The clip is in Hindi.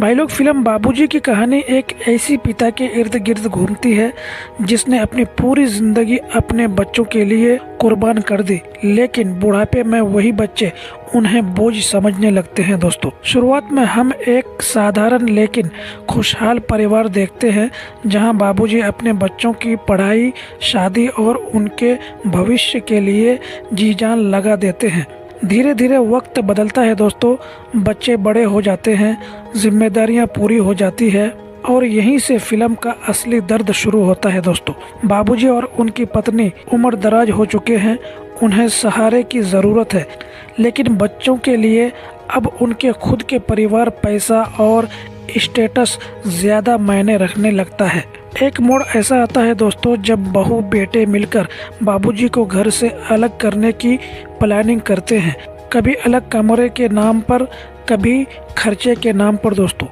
भाई लोग, फिल्म बाबूजी की कहानी एक ऐसी पिता के इर्द गिर्द घूमती है जिसने अपनी पूरी जिंदगी अपने बच्चों के लिए कुर्बान कर दी, लेकिन बुढ़ापे में वही बच्चे उन्हें बोझ समझने लगते हैं। दोस्तों, शुरुआत में हम एक साधारण लेकिन खुशहाल परिवार देखते हैं जहां बाबूजी अपने बच्चों की पढ़ाई, शादी और उनके भविष्य के लिए जी जान लगा देते हैं। धीरे धीरे वक्त बदलता है दोस्तों, बच्चे बड़े हो जाते हैं, जिम्मेदारियां पूरी हो जाती है और यहीं से फिल्म का असली दर्द शुरू होता है। दोस्तों, बाबूजी और उनकी पत्नी उम्र दराज हो चुके हैं, उन्हें सहारे की ज़रूरत है, लेकिन बच्चों के लिए अब उनके खुद के परिवार, पैसा और स्टेटस ज़्यादा मायने रखने लगता है। एक मोड़ ऐसा आता है दोस्तों जब बहू बेटे मिलकर बाबूजी को घर से अलग करने की प्लानिंग करते हैं, कभी अलग कमरे के नाम पर, कभी खर्चे के नाम पर। दोस्तों,